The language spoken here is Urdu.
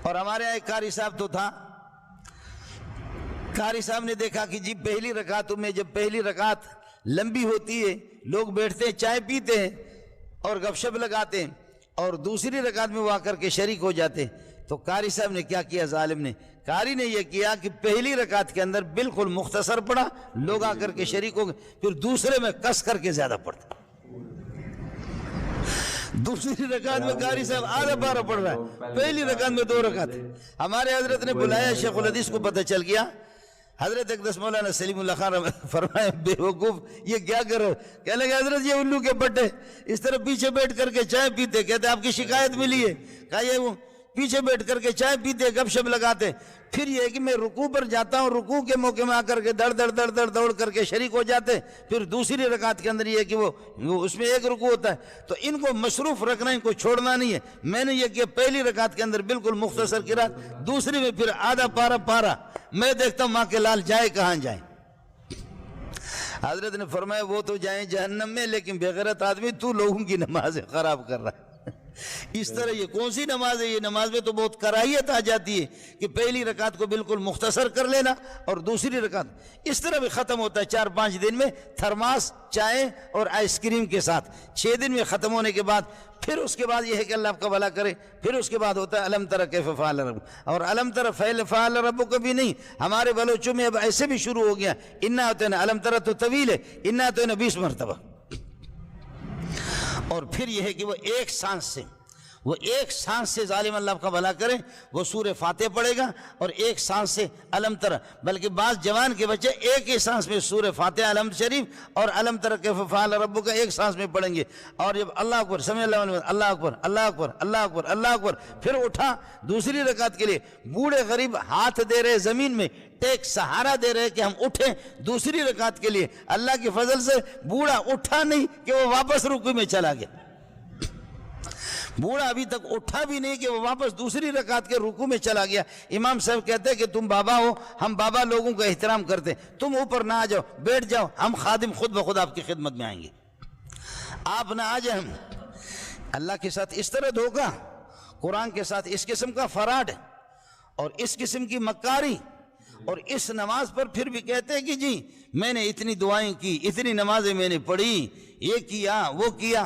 اور ہمارے یہاں ایک قاری صاحب تو تھا، قاری صاحب نے دیکھا کہ جی پہلی رکعتوں میں جب پہلی رکعت لمبی ہوتی ہے، لوگ بیٹھتے ہیں، چائے پیتے ہیں اور گپ شپ لگاتے ہیں، اور دوسری رکعت میں وہ آ کر کے شریک ہو جاتے ہیں، تو قاری صاحب نے کیا کیا، ظالم نے، قاری نے یہ کیا کہ پہلی رکعت کے اندر بالکل مختصر پڑھا، لوگ آ کر کے شریک ہو گئے، پھر دوسرے میں کس کر کے زیادہ پڑھتا، دوسری رکعت میں قاری صاحب آدھا پارہ پڑھ رہا ہے، پہلی رکعت میں 2 رکعت۔ ہمارے حضرت نے بلایا، شیخ الحدیث کو پتہ چل گیا، حضرت اقدس مولانا سلیم اللہ خان فرمائے بے وقوف یہ کیا کرو، کہنے لگے حضرت یہ الو کے پٹے اس طرح پیچھے بیٹھ کر کے چائے پیتے، کہتے آپ کی شکایت ملی ہے، کہا یہ وہ پیچھے بیٹھ کر کے چائے پیتے گپ شپ لگاتے، پھر یہ کہ میں رکوع پر جاتا ہوں، رکوع کے موقع میں آ کر کے دوڑ کر کے شریک ہو جاتے، پھر دوسری رکعت کے اندر یہ کہ وہ اس میں 1 رکوع ہوتا ہے، تو ان کو مصروف رکھنا، ان کو چھوڑنا نہیں ہے۔ میں نے یہ کہ پہلی رکعت کے اندر بالکل مختصر قرات، دوسری میں پھر آدھا پارہ، میں دیکھتا ہوں ماں کے لال جائے کہاں جائیں۔ حضرت نے فرمایا وہ تو جائیں جہنم میں، لیکن بغیرت آدمی تو لوگوں کی نماز خراب کر رہا ہے۔ اس طرح یہ کون سی نماز ہے؟ یہ نماز میں تو بہت کراہیت آ جاتی ہے کہ پہلی رکعت کو بالکل مختصر کر لینا اور دوسری رکعت اس طرح بھی ختم ہوتا ہے 4-5 دن میں، تھرماس، چائے اور آئس کریم کے ساتھ، 6 دن میں ختم ہونے کے بعد پھر اس کے بعد یہ ہے کہ اللہ آپ کا بھلا کرے، پھر اس کے بعد ہوتا ہے الم تر کیف فعل ربک، اور الم تر فعل ربک بھی نہیں، ہمارے بلوچوں میں اب ایسے بھی شروع ہو گیا، انا اتینا، الم تر تو طویل ہے، انا اتینا 20 مرتبہ، اور پھر یہ ہے کہ وہ ایک سانس سے ظالم اللہ کا بھلا کرے وہ سورہ فاتح پڑھے گا، اور ایک سانس سے علم تر، بلکہ بعض جوان کے بچے ایک ہی سانس میں سورہ فاتح علم شریف اور علم تر کیف فعل ربک کا ایک سانس میں پڑھیں گے، اور جب اللہ اکبر سمع اللہ لمن حمدہ، اللہ اکبر اللہ اکبر اللہ اکبر اللہ اکبر، پھر اٹھا دوسری رکعت کے لیے، بوڑھے غریب ہاتھ دے رہے زمین میں، ٹیک سہارا دے رہے کہ ہم اٹھیں دوسری رکعت کے لیے، اللہ کی فضل سے بوڑھا اٹھا نہیں کہ وہ واپس رکوع میں چلا گیا، بوڑھا ابھی تک اٹھا بھی نہیں کہ وہ واپس دوسری رکعت کے رکوع میں چلا گیا۔ امام صاحب کہتے ہیں کہ تم بابا ہو، ہم بابا لوگوں کا احترام کرتے، تم اوپر نہ آ جاؤ، بیٹھ جاؤ، ہم خادم خود بخود آپ کی خدمت میں آئیں گے، آپ نہ آ جائیں۔ اللہ کے ساتھ اس طرح دھوکہ، قرآن کے ساتھ اس قسم کا فراڈ اور اس قسم کی مکاری، اور اس نماز پر پھر بھی کہتے ہیں کہ جی میں نے اتنی دعائیں کی، اتنی نمازیں میں نے پڑھی، یہ کیا وہ کیا۔